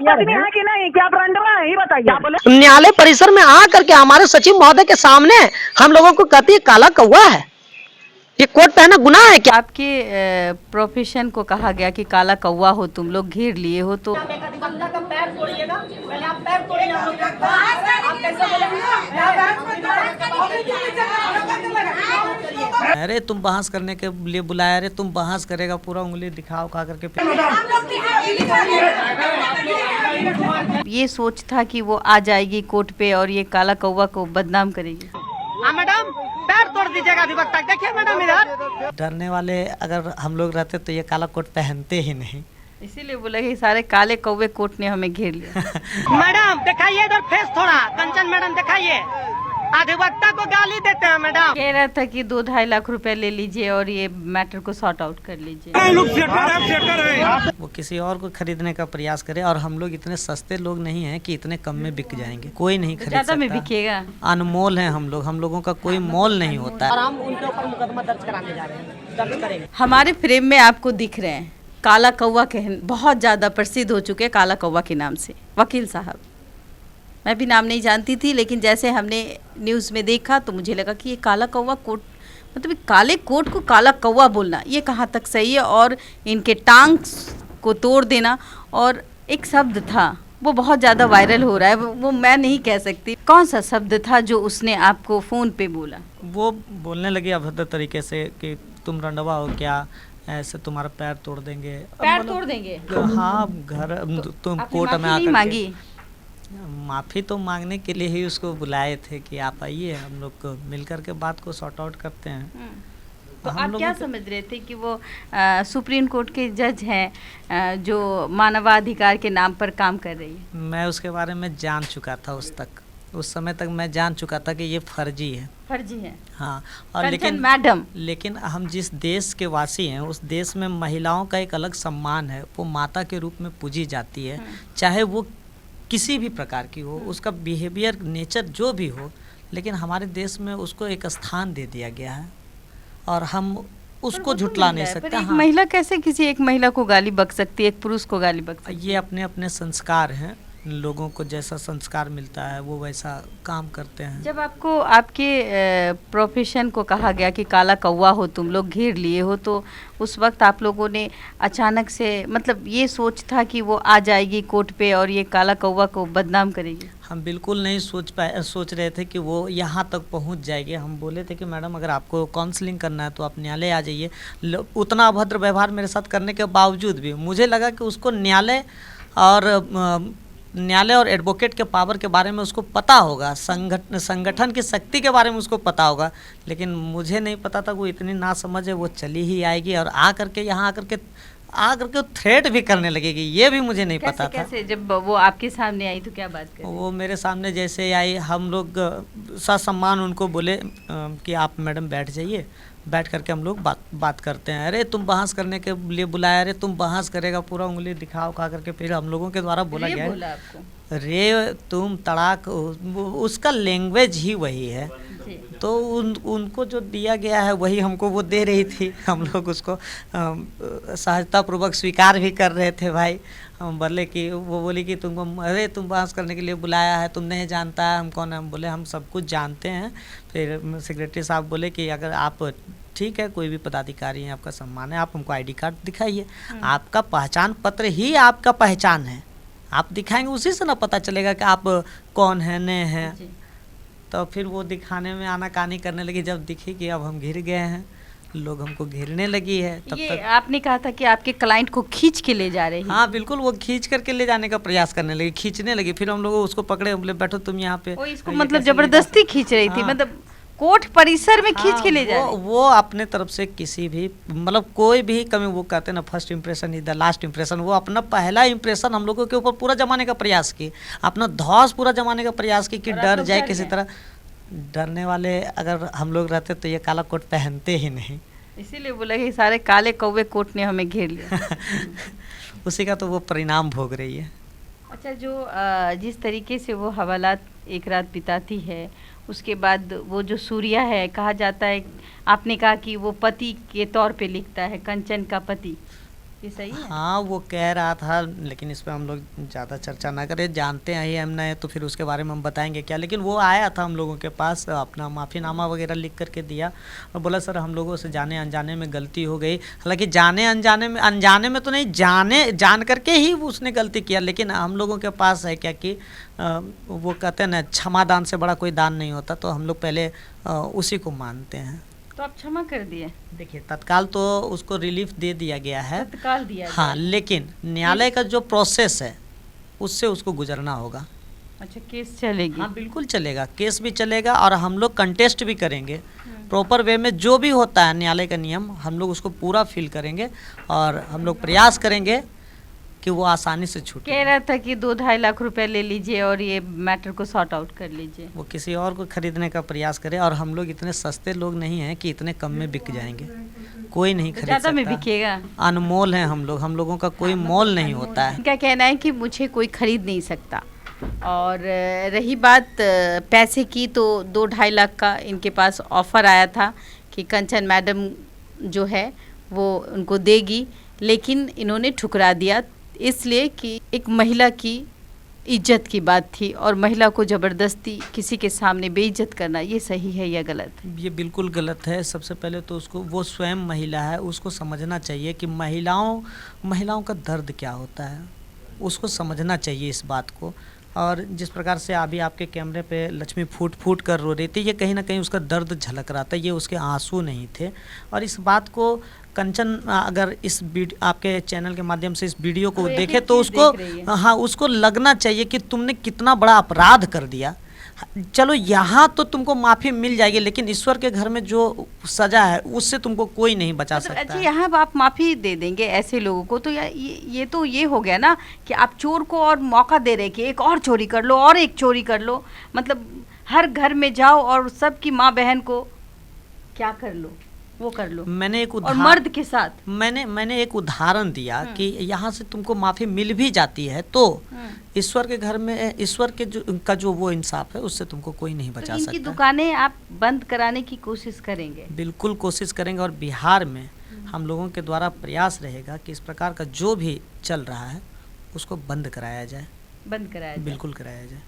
पत्नी है कि नहीं, क्या रंडवा है, ये बताइए। क्या बोले? न्यायालय परिसर में आ करके हमारे सचिव महोदय के सामने हम लोगों को कहती है काला कौवा है। ये कोट पहना गुनाह है क्या? आपके प्रोफेशन को कहा गया कि काला कौवा हो, तुम लोग घेर लिए हो, तो अरे तुम बहस करने के लिए बुलाया, अरे तुम बहस करेगा, पूरा उंगली दिखाओ खा करके। ये सोच था कि वो आ जाएगी कोर्ट पे और ये काला कौवा को बदनाम करेगी। हाँ मैडम, पैर तोड़ दीजिएगा अधिवक्ता। देखिए मैडम इधर। डरने वाले अगर हम लोग रहते तो ये काला कोट पहनते ही नहीं। इसीलिए बोला कि सारे काले कौवे कोर्ट ने हमें घेर लिया। मैडम दिखाइए इधर फेस थोड़ा, कंचन मैडम दिखाइए। अधिवक्ता को गाली देते हैं मैडम। कह रहा था कि 2-2.5 लाख रुपए ले लीजिए और ये मैटर को सॉर्ट आउट कर लीजिए। वो किसी और को खरीदने का प्रयास करे, और हम लोग इतने सस्ते लोग नहीं हैं कि इतने कम में बिक जाएंगे। कोई नहीं खरीद ज्यादा में सकता। बिकेगा। अनमोल हैं हम लोग, हम लोगों का कोई मोल नहीं होता है। हम उनके ऊपर मुकदमा दर्ज कराने जा रहे हैं, दर्ज करेंगे। हमारे फ्रेम में आपको दिख रहे हैं काला कौवा के, बहुत ज़्यादा प्रसिद्ध हो चुके हैं काला कौवा के नाम से वकील साहब। मैं भी नाम नहीं जानती थी, लेकिन जैसे हमने न्यूज़ में देखा तो मुझे लगा कि ये काला कौवा कोट, मतलब काले कोट को काला कौवा बोलना ये कहाँ तक सही है। और इनके टांग को तोड़ देना, और एक शब्द था वो बहुत ज़्यादा वायरल हो रहा है, वो मैं नहीं कह सकती कौन सा शब्द था जो उसने आपको फ़ोन पे बोला। वो बोलने लगे अभद्र तरीके से कि तुम रंडवा हो क्या, ऐसे तुम्हारा पैर तोड़ देंगे। पैर तोड़ देंगे? हाँ, घर तुम कोर्ट में आकर मांगी। माफ़ी तो मांगने के लिए ही उसको बुलाए थे कि आप आइए, हम लोग मिल कर के बात को सॉर्ट आउट करते हैं। तो आप क्या समझ रहे थे कि वो सुप्रीम कोर्ट के जज हैं जो मानवाधिकार के नाम पर काम कर रही है? मैं उसके बारे में जान चुका था, उस समय तक मैं जान चुका था कि ये फर्जी है। फर्जी है? हाँ। और लेकिन हम जिस देश के वासी हैं उस देश में महिलाओं का एक अलग सम्मान है, वो माता के रूप में पूजी जाती है, चाहे वो किसी भी प्रकार की हो, उसका बिहेवियर नेचर जो भी हो, लेकिन हमारे देश में उसको एक स्थान दे दिया गया है और हम उसको झुटला नहीं सकते। एक महिला कैसे किसी एक महिला को गाली बक सकती है, एक पुरुष को गाली बक सकती है? ये अपने अपने संस्कार हैं, लोगों को जैसा संस्कार मिलता है वो वैसा काम करते हैं। जब आपको आपके प्रोफेशन को कहा गया कि काला कौवा हो, तुम लोग घेर लिए हो, तो उस वक्त आप लोगों ने अचानक से, मतलब ये सोच था कि वो आ जाएगी कोर्ट पे और ये काला कौवा को बदनाम करेगी? हम बिल्कुल नहीं सोच रहे थे कि वो यहाँ तक पहुँच जाएगी। हम बोले थे कि मैडम अगर आपको काउंसलिंग करना है तो आप न्यायालय आ जाइए। उतना अभद्र व्यवहार मेरे साथ करने के बावजूद भी मुझे लगा कि उसको न्यायालय और एडवोकेट के पावर के बारे में उसको पता होगा, संगठन की शक्ति के बारे में उसको पता होगा, लेकिन मुझे नहीं पता था वो इतनी नासमझ है, वो चली ही आएगी और आकर के थ्रेट भी करने लगेगी, ये भी मुझे नहीं पता था। कैसे जब वो आपके सामने आई तो क्या बात करी? वो मेरे सामने जैसे आई, हम लोग ससम्मान उनको बोले कि आप मैडम बैठ जाइए, बैठ करके हम लोग बात करते हैं। अरे तुम बहस करने के लिए बुलाया, अरे तुम बहस करेगा, पूरा उंगली दिखाओ खा करके। फिर हम लोगों के द्वारा बोला गया है रे तुम तड़ाक, उसका लैंग्वेज ही वही है। तो उनको जो दिया गया है वही हमको वो दे रही थी, हम लोग उसको सहजतापूर्वक स्वीकार भी कर रहे थे। भाई हम बोले कि वो बोली कि तुमको, अरे तुम बहस करने के लिए बुलाया है, तुम नहीं जानता है हम कौन है। हम बोले हम सब कुछ जानते हैं। फिर सेक्रेटरी साहब बोले कि अगर आप ठीक है, कोई भी पदाधिकारी हैं, आपका सम्मान है, आप हमको आईडी कार्ड दिखाइए, आपका पहचान पत्र ही आपका पहचान है, आप दिखाएंगे उसी से ना पता चलेगा कि आप कौन है नहीं हैं। तो फिर वो दिखाने में आनाकानी करने लगी। जब दिखी कि अब हम घिर गए हैं, लोग हमको घेरने लगी है, तब ये तक आपने कहा था कि आपके क्लाइंट को खींच के ले जा रहे हैं। हाँ बिल्कुल, वो खींच करके ले जाने का प्रयास करने लगी, खींचने लगी। फिर हम लोग उसको पकड़े, बोले बैठो तुम यहाँ पे। इसको मतलब जबरदस्ती खींच रही थी, मतलब कोर्ट परिसर में खींच के ले जा रही। वो अपने तरफ से किसी भी, मतलब कोई भी कमी, वो कहते हैं ना first impression is the last impression, वो अपना पहला इंप्रेशन हम लोगों के ऊपर पूरा जमाने का प्रयास की, अपना धौस पूरा जमाने का प्रयास की कि डर जाए किसी तरह। डरने वाले अगर हम लोग रहते तो ये काला कोट पहनते ही नहीं। इसीलिए बोला कि सारे काले कौवे कोर्ट ने हमें घेर लिया। उसी का तो वो परिणाम भोग रही है। अच्छा, जो जिस तरीके से वो हवालात एक रात बिताती है, उसके बाद वो जो सूर्या है, कहा जाता है, आपने कहा कि वो पति के तौर पे लिखता है, कंचन का पति। ये सही है? हाँ वो कह रहा था, लेकिन इस पे हम लोग ज़्यादा चर्चा ना करें, जानते हैं ही हम नए तो फिर उसके बारे में हम बताएंगे क्या। लेकिन वो आया था हम लोगों के पास, अपना माफ़ीनामा वगैरह लिख करके दिया और बोला सर हम लोगों से जाने अनजाने में गलती हो गई। हालांकि जाने अनजाने में तो नहीं, जान करके ही उसने गलती किया। लेकिन हम लोगों के पास है क्या कि वो कहते हैं ना, क्षमादान से बड़ा कोई दान नहीं होता, तो हम लोग पहले उसी को मानते हैं। तो आप क्षमा कर दिए? देखिए तत्काल तो उसको रिलीफ दे दिया गया है, तत्काल दिया गया। हाँ, लेकिन न्यायालय का जो प्रोसेस है उससे उसको गुजरना होगा। अच्छा, केस चलेगी? हाँ बिल्कुल चलेगा, केस भी चलेगा और हम लोग कंटेस्ट भी करेंगे प्रॉपर वे में। जो भी होता है न्यायालय का नियम हम लोग उसको पूरा फील करेंगे और हम लोग प्रयास करेंगे कि वो आसानी से छूटे। कह रहा था कि 2-2.5 लाख रुपए ले लीजिए और ये मैटर को सॉर्ट आउट कर लीजिए। वो किसी और को खरीदने का प्रयास करे, और हम लोग इतने सस्ते लोग नहीं हैं कि इतने कम में बिक जाएंगे, कोई नहीं खरीद ज़्यादा में सकता। बिकेगा? अनमोल हैं हम लोगों का कोई मोल नहीं होता है। क्या कहना है कि मुझे कोई खरीद नहीं सकता। और रही बात पैसे की, तो 2-2.5 लाख का इनके पास ऑफ़र आया था कि कंचन मैडम जो है वो उनको देगी, लेकिन इन्होंने ठुकरा दिया, इसलिए कि एक महिला की इज्जत की बात थी और महिला को ज़बरदस्ती किसी के सामने बेइज्जत करना, ये सही है या गलत? ये बिल्कुल गलत है। सबसे पहले तो उसको, वो स्वयं महिला है, उसको समझना चाहिए कि महिलाओं का दर्द क्या होता है, उसको समझना चाहिए इस बात को। और जिस प्रकार से अभी आपके कैमरे पे लक्ष्मी फूट फूट कर रो रही थी, ये कहीं ना कहीं उसका दर्द झलक रहा था, ये उसके आंसू नहीं थे। और इस बात को कंचन अगर इस आपके चैनल के माध्यम से इस वीडियो को देखे तो उसको, हाँ, उसको लगना चाहिए कि तुमने कितना बड़ा अपराध कर दिया। चलो यहाँ तो तुमको माफ़ी मिल जाएगी, लेकिन ईश्वर के घर में जो सज़ा है उससे तुमको कोई नहीं बचा सकता अच्छा, है। यहाँ आप माफ़ी दे देंगे ऐसे लोगों को, तो ये तो ये हो गया ना कि आप चोर को और मौका दे रहे कि एक और चोरी कर लो और एक चोरी कर लो। मतलब हर घर में जाओ और सबकी माँ बहन को क्या कर लो, वो कर लो। मैंने एक और मर्द के साथ मैंने एक उदाहरण दिया कि यहाँ से तुमको माफ़ी मिल भी जाती है तो ईश्वर के घर में, ईश्वर के जो वो इंसाफ है उससे तुमको कोई नहीं बचा तो इनकी सकता। दुकानें आप बंद कराने की कोशिश करेंगे? बिल्कुल कोशिश करेंगे, और बिहार में हम लोगों के द्वारा प्रयास रहेगा कि इस प्रकार का जो भी चल रहा है उसको बंद कराया जाए। बंद कराया जाए? बिल्कुल कराया जाए।